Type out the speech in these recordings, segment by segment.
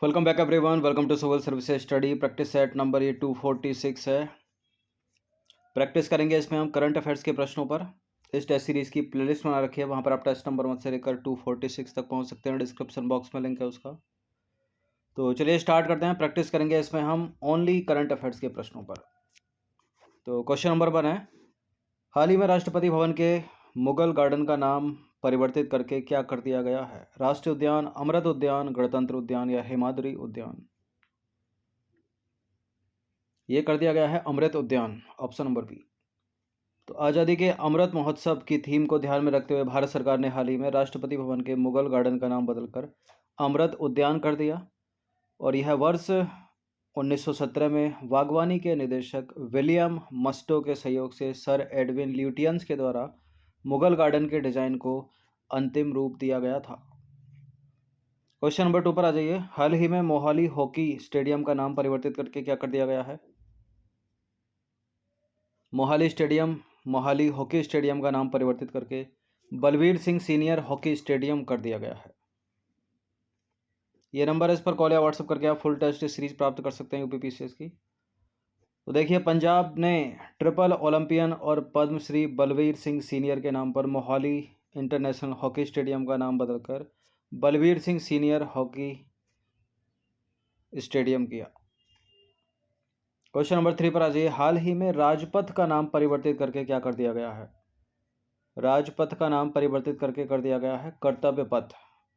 Welcome back everyone. Welcome to civil services study. Practice set number ये 246 है। Practice करेंगे इसमें हम करंट अफेयर्स के प्रश्नों पर। इस टेस्ट सीरीज की प्लेलिस्ट बना रखी है, वहाँ पर आप टेस्ट नंबर 1 से लेकर 246 तक पहुँच सकते हैं। डिस्क्रिप्शन बॉक्स में लिंक है उसका। तो चलिए स्टार्ट करते हैं। प्रैक्टिस करेंगे इसमें हम ओनली करंट अफेयर्स के प्रश्नों पर। तो क्वेश्चन नंबर 1 है, हाल ही में राष्ट्रपति भवन के मुगल गार्डन का नाम परिवर्तित करके क्या कर दिया गया है? राष्ट्रीय उद्यान, अमृत उद्यान, गणतंत्र उद्यान या हिमाद्री उद्यान? ये कर दिया गया है अमृत उद्यान, ऑप्शन नंबर बी। तो आज़ादी के अमृत महोत्सव की थीम को ध्यान में रखते हुए भारत सरकार ने हाल ही में राष्ट्रपति भवन के मुगल गार्डन का नाम बदलकर अमृत उद्यान कर दिया। और यह वर्ष 1917 में बागवानी के निदेशक विलियम मस्टो के सहयोग से सर एडविन ल्यूटियंस के द्वारा मुगल गार्डन के डिजाइन को अंतिम रूप दिया गया था। क्वेश्चन नंबर 2 पर आ जाइए। हाल ही में मोहाली हॉकी स्टेडियम का नाम परिवर्तित करके क्या कर दिया गया है? मोहाली हॉकी स्टेडियम का नाम परिवर्तित करके Balbir Singh senior hockey stadium कर दिया गया है। ये नंबर है, इस पर कॉल या व्हाट्सएप करके आप फुल टेस्ट सीरीज प्राप्त कर सकते हैं यूपीपीसीएस की। तो देखिए, पंजाब ने ट्रिपल ओलंपियन और पद्मश्री बलवीर सिंह सीनियर के नाम पर मोहाली इंटरनेशनल हॉकी स्टेडियम का नाम बदलकर Balbir Singh senior hockey stadium किया। क्वेश्चन नंबर 3 पर आ जाइए। हाल ही में राजपथ का नाम परिवर्तित करके क्या कर दिया गया है? राजपथ का नाम परिवर्तित करके कर दिया गया है कर्तव्य पथ,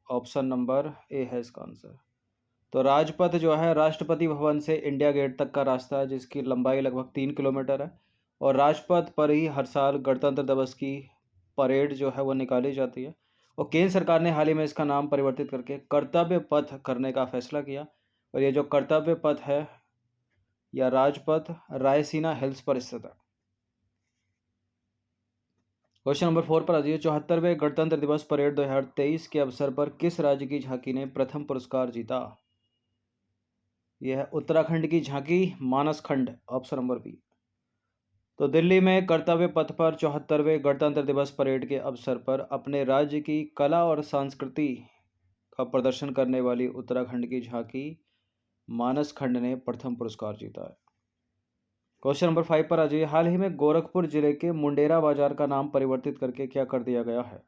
ऑप्शन नंबर ए है इसका आंसर। तो राजपथ जो है राष्ट्रपति भवन से इंडिया गेट तक का रास्ता है, जिसकी लंबाई लगभग 3 किलोमीटर है। और राजपथ पर ही हर साल गणतंत्र दिवस की परेड जो है वो निकाली जाती है। और केंद्र सरकार ने हाल ही में इसका नाम परिवर्तित करके कर्तव्य पथ करने का फैसला किया। और ये जो कर्तव्य पथ है या राजपथ रायसीना हिल्स पर स्थित है। क्वेश्चन नंबर 4 पर आ जाइए। 74वें गणतंत्र दिवस परेड 2023 के अवसर पर किस राज्य की झांकी ने प्रथम पुरस्कार जीता? यह है उत्तराखंड की झांकी, मानस खंड, ऑप्शन नंबर बी। तो दिल्ली में कर्तव्य पथ पर 74वें गणतंत्र दिवस परेड के अवसर पर अपने राज्य की कला और संस्कृति का प्रदर्शन करने वाली उत्तराखंड की झांकी मानस खंड ने प्रथम पुरस्कार जीता है। क्वेश्चन नंबर 5 पर आ जाइए। हाल ही में गोरखपुर जिले के मुंडेरा बाजार का नाम परिवर्तित करके क्या कर दिया गया है?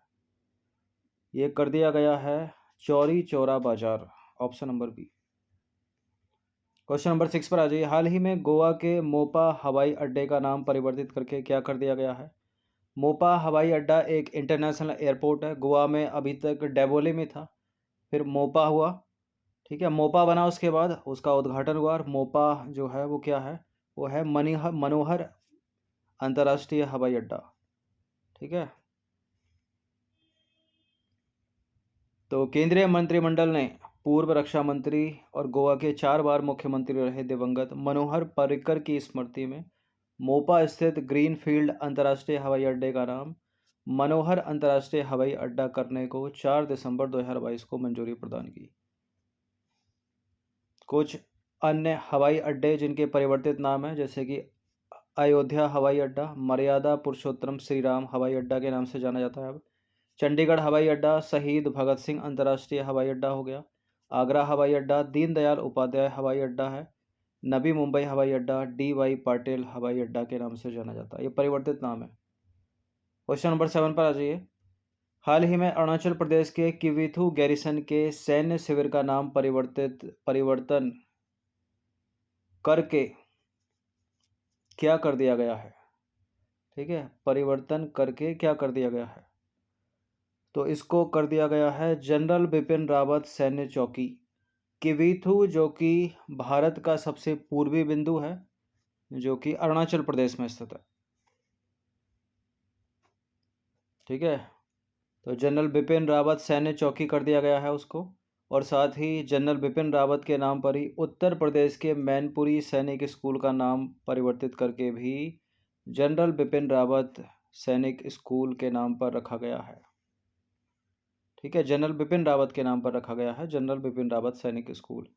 ये कर दिया गया है चौरी चौरा बाजार, option number B. Question number 6 पर आ जाइए। हाल ही में गोवा के मोपा हवाई अड्डे का नाम परिवर्तित करके क्या कर दिया गया है? मोपा हवाई अड्डा एक इंटरनेशनल एयरपोर्ट है। गोवा में अभी तक डेबोले में था, फिर मोपा हुआ, ठीक है, मोपा बना, उसके बाद उसका उद्घाटन हुआ। और मोपा जो है वो क्या है? वो है मनोहर अंतर्राष्ट्रीय हवाई अड्डा, ठीक है। तो केंद्रीय मंत्रिमंडल ने पूर्व रक्षा मंत्री और गोवा के 4 बार मुख्यमंत्री रहे दिवंगत मनोहर पर्रिकर की स्मृति में मोपा स्थित ग्रीनफील्ड अंतर्राष्ट्रीय हवाई अड्डे का नाम मनोहर अंतर्राष्ट्रीय हवाई अड्डा करने को 4 दिसंबर 2022 को मंजूरी प्रदान की। कुछ अन्य हवाई अड्डे जिनके परिवर्तित नाम हैं, जैसे कि अयोध्या हवाई अड्डा मर्यादा पुरुषोत्तम श्री राम हवाई अड्डा के नाम से जाना जाता है। अब चंडीगढ़ हवाई अड्डा शहीद भगत सिंह अंतर्राष्ट्रीय हवाई अड्डा हो गया। आगरा हवाई अड्डा दीनदयाल उपाध्याय हवाई अड्डा है। नवी मुंबई हवाई अड्डा DY पाटिल हवाई अड्डा के नाम से जाना जाता है। ये परिवर्तित नाम है। क्वेश्चन नंबर 7 पर आ जाइए। हाल ही में अरुणाचल प्रदेश के किविथु गैरिसन के सैन्य शिविर का नाम परिवर्तन करके क्या कर दिया गया है? ठीक है, परिवर्तन करके क्या कर दिया गया है? तो इसको कर दिया गया है जनरल बिपिन रावत सैन्य चौकी किवीथु, जो कि भारत का सबसे पूर्वी बिंदु है, जो कि अरुणाचल प्रदेश में स्थित है, ठीक है। तो जनरल बिपिन रावत सैन्य चौकी कर दिया गया है उसको। और साथ ही जनरल बिपिन रावत के नाम पर ही उत्तर प्रदेश के मैनपुरी सैनिक स्कूल का नाम परिवर्तित करके भी जनरल बिपिन रावत सैनिक स्कूल के नाम पर रखा गया है, ठीक है। जनरल बिपिन रावत के नाम पर रखा गया है जनरल बिपिन रावत सैनिक स्कूल।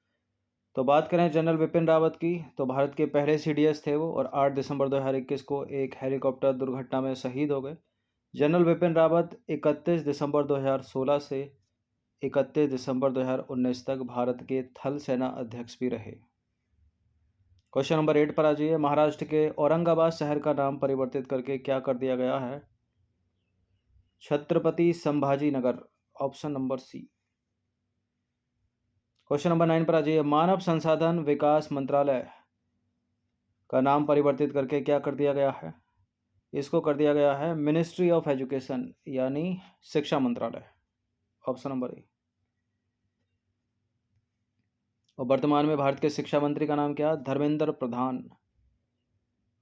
तो बात करें जनरल बिपिन रावत की, तो भारत के पहले CDS थे वो, और 8 दिसंबर 2021 को एक हेलीकॉप्टर दुर्घटना में शहीद हो गए। जनरल बिपिन रावत 31 दिसंबर 2016 से 31 दिसंबर 2019 तक भारत के थल सेना अध्यक्ष भी रहे। क्वेश्चन नंबर 8 पर आ जाइए। महाराष्ट्र के औरंगाबाद शहर का नाम परिवर्तित करके क्या कर दिया गया है? Chhatrapati Sambhaji Nagar, option number C. Question number 9 पर आ जाइए। मानव संसाधन विकास मंत्रालय का नाम परिवर्तित करके क्या कर दिया गया है? इसको कर दिया गया है मिनिस्ट्री ऑफ एजुकेशन, यानी शिक्षा मंत्रालय, ऑप्शन नंबर ए। और वर्तमान में भारत के शिक्षा मंत्री का नाम क्या? धर्मेंद्र प्रधान।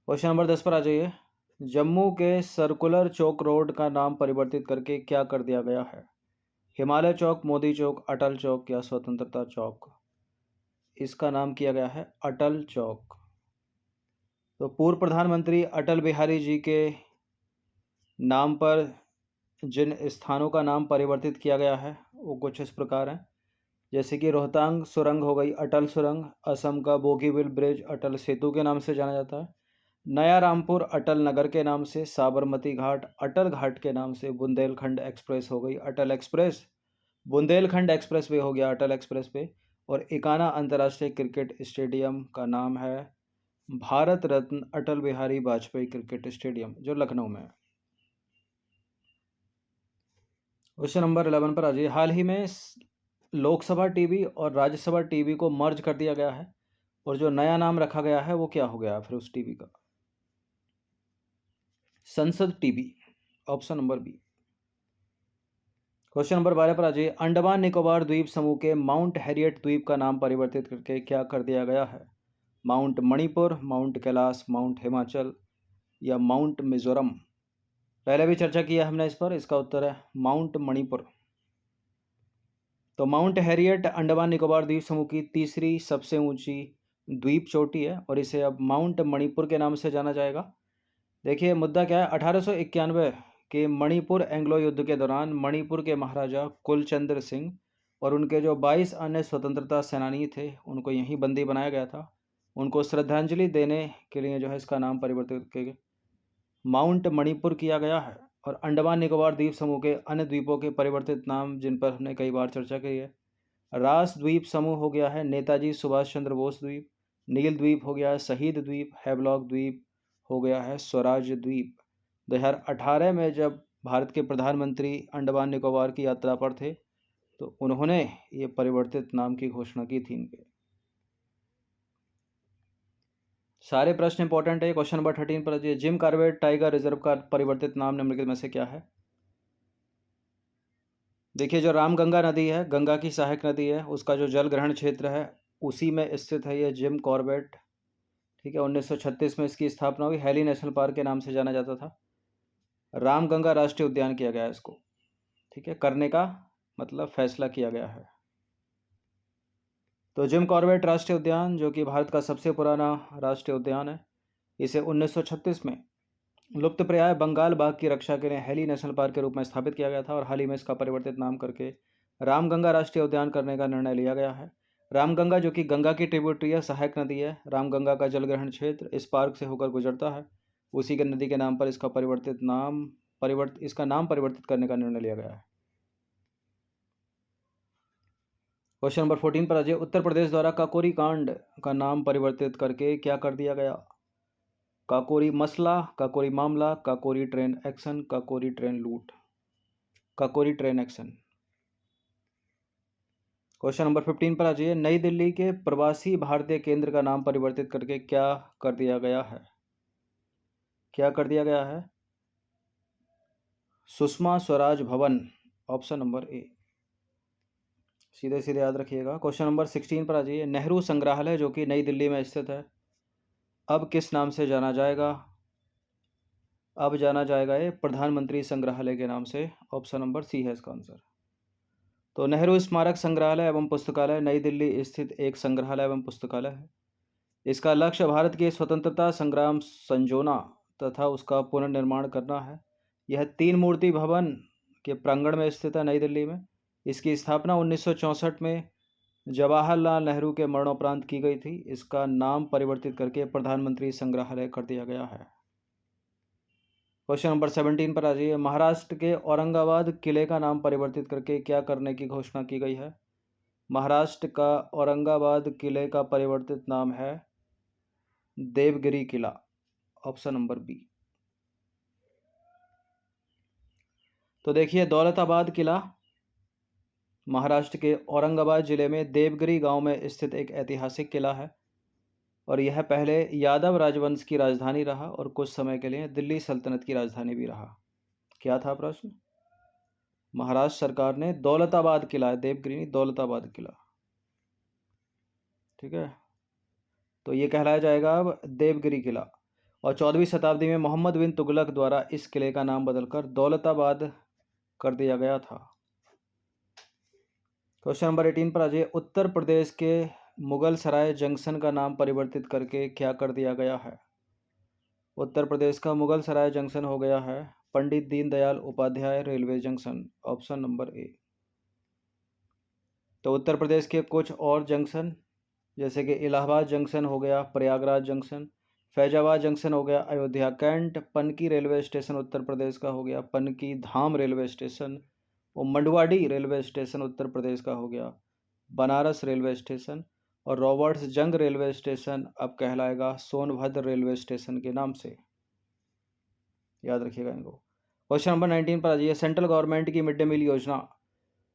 क्वेश्चन नंबर 10 पर आ जाइए। जम्मू के सर्कुलर चौक रोड का नाम परिवर्तित करके क्या कर दिया गया है? हिमालय चौक, मोदी चौक, अटल चौक या स्वतंत्रता चौक? इसका नाम किया गया है अटल चौक। तो पूर्व प्रधानमंत्री अटल बिहारी जी के नाम पर जिन स्थानों का नाम परिवर्तित किया गया है वो कुछ इस प्रकार हैं, जैसे कि रोहतांग सुरंग हो गई अटल सुरंग, असम का बोगीबिल ब्रिज अटल सेतु के नाम से जाना जाता है, नया रामपुर अटल नगर के नाम से, साबरमती घाट अटल घाट के नाम से, बुंदेलखंड एक्सप्रेस हो गई अटल एक्सप्रेस, बुंदेलखंड एक्सप्रेस वे हो गया अटल एक्सप्रेस वे, और इकाना अंतर्राष्ट्रीय क्रिकेट स्टेडियम का नाम है भारत रत्न अटल बिहारी वाजपेयी क्रिकेट स्टेडियम, जो लखनऊ में है। क्वेश्चन नंबर 11 पर आ जाइए। हाल ही में लोकसभा टीवी और राज्यसभा टीवी को मर्ज कर दिया गया है, और जो नया नाम रखा गया है वो क्या हो गया फिर उस टीवी का? Sansad TV, option number B. Question number 12 पर आ जाइए। अंडमान निकोबार द्वीप समूह के माउंट हैरियट द्वीप का नाम परिवर्तित करके क्या कर दिया गया है? Mount Manipur, mount Kailash, mount Himachal या माउंट मिजोरम? पहले भी चर्चा किया हमने इस पर, इसका उत्तर है माउंट मणिपुर। तो माउंट हैरियट अंडमान निकोबार द्वीप समूह की तीसरी सबसे ऊंची द्वीप चोटी है, और इसे अब माउंट मणिपुर के नाम से जाना जाएगा। देखिए मुद्दा क्या है, 1891 के मणिपुर एंग्लो युद्ध के दौरान मणिपुर के महाराजा कुलचंद्र सिंह और उनके जो 22 अन्य स्वतंत्रता सेनानी थे उनको यहीं बंदी बनाया गया था। उनको श्रद्धांजलि देने के लिए जो है इसका नाम परिवर्तित करके माउंट मणिपुर किया गया है। और अंडमान निकोबार द्वीप समूह के अन्य द्वीपों के परिवर्तित नाम जिन पर हमने कई बार चर्चा की है, रास द्वीप समूह हो गया है नेताजी सुभाष चंद्र बोस द्वीप, नील द्वीप हो गया है शहीद द्वीप, हैवलॉक द्वीप हो गया है स्वराज द्वीप। 2018 में जब भारत के प्रधानमंत्री अंडमान निकोबार की यात्रा पर थे तो उन्होंने ये परिवर्तित नाम की घोषणा की थी इनके। सारे प्रश्न इंपॉर्टेंट है। क्वेश्चन नंबर 13 पर जिम कॉर्बेट टाइगर रिजर्व का परिवर्तित नाम निम्नलिखित में से क्या है? देखिए जो रामगंगा नदी है, गंगा की सहायक नदी है, उसका जो जल ग्रहण क्षेत्र है उसी में स्थित है ये जिम कॉर्बेट। ठीक है, 1936 में इसकी स्थापना हुई, हैली नेशनल पार्क के नाम से जाना जाता था। रामगंगा राष्ट्रीय उद्यान किया गया है इसको, ठीक है, करने का मतलब फैसला किया गया है। तो जिम कॉर्बेट राष्ट्रीय उद्यान जो कि भारत का सबसे पुराना राष्ट्रीय उद्यान है, इसे 1936 में लुप्तप्राय बंगाल बाघ की रक्षा के लिए हैली नेशनल पार्क के रूप में स्थापित किया गया था, और हाल ही में इसका परिवर्तित नाम करके रामगंगा राष्ट्रीय उद्यान करने का निर्णय लिया गया है। रामगंगा जो कि गंगा की ट्रिब्यूटरी है, सहायक नदी है, रामगंगा का जलग्रहण क्षेत्र इस पार्क से होकर गुजरता है, उसी के नदी के नाम पर इसका नाम परिवर्तित करने का निर्णय लिया गया है। क्वेश्चन नंबर 14 पर आ जाइए। उत्तर प्रदेश द्वारा काकोरी कांड का नाम परिवर्तित करके क्या कर दिया गया? काकोरी मसला, काकोरी मामला, Kakori train action, Kakori train लूट? Kakori train action. Question number 15 पर आ जाइए। नई दिल्ली के प्रवासी भारतीय केंद्र का नाम परिवर्तित करके क्या कर दिया गया है? क्या कर दिया गया है? सुषमा स्वराज भवन, ऑप्शन नंबर ए। सीधे सीधे याद रखिएगा। क्वेश्चन नंबर 16 पर आ जाइए। नेहरू संग्रहालय जो कि नई दिल्ली में स्थित है अब किस नाम से जाना जाएगा? अब जाना जाएगा ये प्रधानमंत्री संग्रहालय के नाम से, ऑप्शन नंबर सी है इसका आंसर। तो नेहरू स्मारक संग्रहालय एवं पुस्तकालय नई दिल्ली स्थित एक संग्रहालय एवं पुस्तकालय है। इसका लक्ष्य भारत के स्वतंत्रता संग्राम संजोना तथा उसका पुनर्निर्माण करना है। यह 3 मूर्ति भवन के प्रांगण में स्थित है नई दिल्ली में। इसकी स्थापना 1964 में जवाहरलाल नेहरू के मरणोपरांत की गई थी। इसका नाम परिवर्तित करके प्रधानमंत्री संग्रहालय कर दिया गया है। क्वेश्चन नंबर 17 पर आ जाइए। महाराष्ट्र के औरंगाबाद किले का नाम परिवर्तित करके क्या करने की घोषणा की गई है? महाराष्ट्र का औरंगाबाद किले का परिवर्तित नाम है देवगिरी किला, ऑप्शन नंबर बी। तो देखिए, दौलताबाद किला महाराष्ट्र के औरंगाबाद जिले में देवगिरी गांव में स्थित एक ऐतिहासिक किला है और यह पहले यादव राजवंश की राजधानी रहा और कुछ समय के लिए दिल्ली सल्तनत की राजधानी भी रहा। क्या था प्रश्न? महाराष्ट्र सरकार ने दौलताबाद किला, देवगिरी नहीं, दौलताबाद किला, ठीक है, तो ये कहलाया जाएगा अब देवगिरी किला। और 14वीं शताब्दी में मोहम्मद बिन तुगलक द्वारा इस किले का नाम बदलकर दौलताबाद कर दिया गया था। क्वेश्चन नंबर 18 पर आ जाइए। उत्तर प्रदेश के मुगल सराय जंक्शन का नाम परिवर्तित करके क्या कर दिया गया है? उत्तर प्रदेश का मुगल सराय जंक्शन हो गया है Pandit Deendayal Upadhyay railway junction, option number A. तो उत्तर प्रदेश के कुछ और जंक्शन जैसे कि इलाहाबाद जंक्शन हो गया, प्रयागराज जंक्शन, फैजाबाद जंक्शन हो गया Ayodhya cantt, Panki railway station Uttar Pradesh का हो गया पनकी धाम रेलवे स्टेशन, और मंडवाडी रेलवे स्टेशन उत्तर प्रदेश का हो गया बनारस रेलवे स्टेशन, और रॉबर्ट्स जंग रेलवे स्टेशन अब कहलाएगा सोनभद्र रेलवे स्टेशन के नाम से। याद रखिएगा इनको। क्वेश्चन नंबर 19 पर आ जाइए। सेंट्रल गवर्नमेंट की मिड डे मील योजना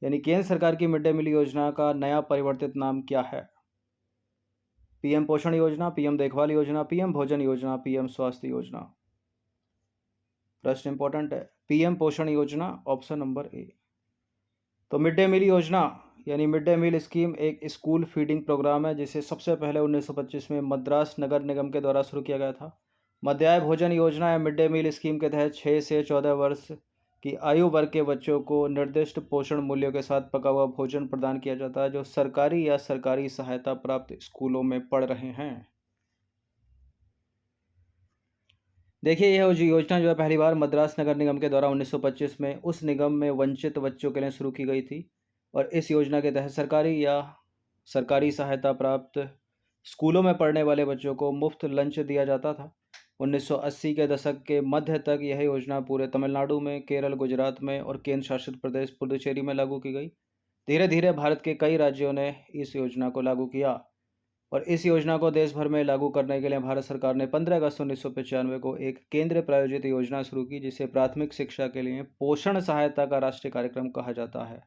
यानी केंद्र सरकार की मिड डे मील योजना का नया परिवर्तित नाम क्या है? पीएम पोषण योजना, पीएम देखभाल योजना, पीएम भोजन योजना, पीएम स्वास्थ्य योजना। प्रश्न इंपॉर्टेंट है, पीएम पोषण योजना, ऑप्शन नंबर ए। तो मिड डे मील योजना यानी मिड डे मील स्कीम एक स्कूल फीडिंग प्रोग्राम है जिसे सबसे पहले 1925 में मद्रास नगर निगम के द्वारा शुरू किया गया था। मध्याह्न भोजन योजना या मिड डे मील स्कीम के तहत 6 से 14 वर्ष की आयु वर्ग के बच्चों को निर्दिष्ट पोषण मूल्यों के साथ पका हुआ भोजन प्रदान किया जाता है जो सरकारी या सरकारी सहायता प्राप्त स्कूलों में पढ़ रहे हैं। देखिए, यह योजना जो है पहली बार मद्रास नगर निगम के द्वारा 1925 में उस निगम में वंचित बच्चों के लिए शुरू की गई थी और इस योजना के तहत सरकारी या सरकारी सहायता प्राप्त स्कूलों में पढ़ने वाले बच्चों को मुफ्त लंच दिया जाता था। 1980 के दशक के मध्य तक यह योजना पूरे तमिलनाडु में, केरल, गुजरात में और केंद्र शासित प्रदेश पुडुचेरी में लागू की गई। धीरे धीरे भारत के कई राज्यों ने इस योजना को लागू किया और इस योजना को देश भर में लागू करने के लिए भारत सरकार ने 15 अगस्त 1995 को एक केंद्र प्रायोजित योजना शुरू की जिसे प्राथमिक शिक्षा के लिए पोषण सहायता का राष्ट्रीय कार्यक्रम कहा जाता है।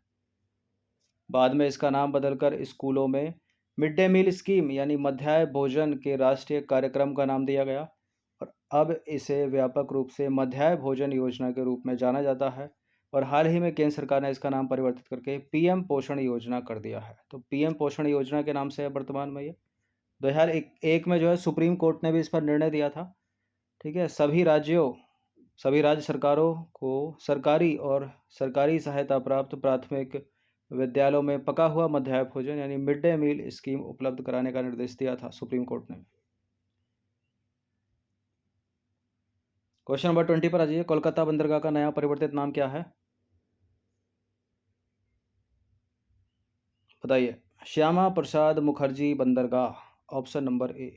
बाद में इसका नाम बदलकर स्कूलों में मिड डे मील स्कीम यानी मध्याह्न भोजन के राष्ट्रीय कार्यक्रम का नाम दिया गया और अब इसे व्यापक रूप से मध्याह्न भोजन योजना के रूप में जाना जाता है और हाल ही में केंद्र सरकार ने इसका नाम परिवर्तित करके पीएम पोषण योजना कर दिया है। तो पीएम पोषण योजना के नाम से है वर्तमान में ये। 2001 में जो है सुप्रीम कोर्ट ने भी इस पर निर्णय दिया था, ठीक है। सभी राज्य सरकारों को सरकारी और सरकारी सहायता प्राप्त प्राथमिक विद्यालयों में पका हुआ मध्याह्न भोजन यानी मिड डे मील स्कीम उपलब्ध कराने का निर्देश दिया था सुप्रीम कोर्ट ने। क्वेश्चन नंबर 20 पर आ जाइए। कोलकाता बंदरगाह का नया परिवर्तित नाम क्या है? बताइए। श्यामा प्रसाद मुखर्जी बंदरगाह, ऑप्शन नंबर ए।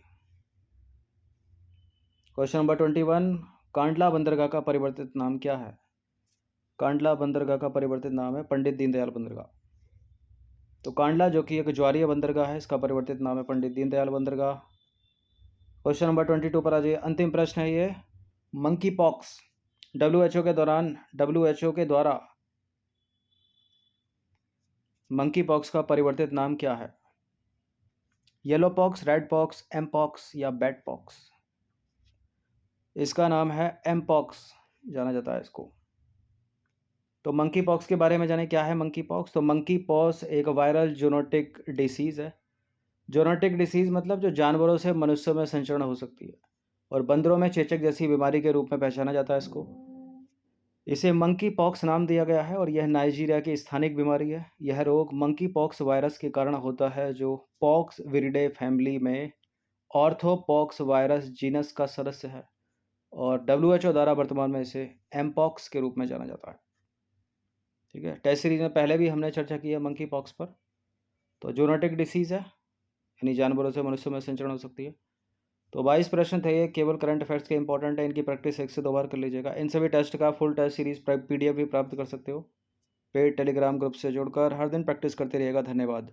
Question number 21। कांडला बंदरगाह का परिवर्तित नाम क्या है? कांडला बंदरगाह का परिवर्तित नाम है पंडित दीनदयाल बंदरगाह। तो कांडला जो कि एक ज्वारीय बंदरगाह है, इसका परिवर्तित नाम है पंडित दीनदयाल बंदरगाह। क्वेश्चन नंबर 22 पर आ जाइए। अंतिम प्रश्न है ये, मंकी पॉक्स डब्ल्यूएचओ के द्वारा मंकी पॉक्स का परिवर्तित नाम क्या है? Yellow pox, red pox, M pox या बैट पॉक्स? इसका नाम है एम पॉक्स जाना जाता है इसको। तो मंकी पॉक्स के बारे में जाने क्या है मंकी पॉक्स। तो मंकी पॉक्स एक वायरल जूनोटिक डिसीज़ है। जूनोटिक डिसीज़ मतलब जो जानवरों से मनुष्यों में संचरण हो सकती है और बंदरों में चेचक जैसी बीमारी के रूप में पहचाना जाता है इसको। इसे मंकी पॉक्स नाम दिया गया है और यह नाइजीरिया की स्थानिक बीमारी है। यह रोग मंकी पॉक्स वायरस के कारण होता है जो पॉक्स विरिडे फैमिली में ऑर्थोपॉक्स वायरस जीनस का सदस्य है और डब्ल्यूएचओ द्वारा वर्तमान में इसे एम पॉक्स के रूप में जाना जाता है, ठीक है। टेस्ट सीरीज में पहले भी हमने चर्चा की है मंकी पॉक्स पर। तो जूनोटिक डिसीज़ है यानी जानवरों से मनुष्यों में संचरण हो सकती है। तो 22 प्रश्न थे ये, केवल करंट अफेयर्स के इंपॉर्टेंट है, इनकी प्रैक्टिस 1 से 2 बार कर लीजिएगा। इन सभी टेस्ट का फुल टेस्ट सीरीज PDF भी प्राप्त कर सकते हो पेड टेलीग्राम ग्रुप से जुड़कर। हर दिन प्रैक्टिस करते रहिएगा। धन्यवाद।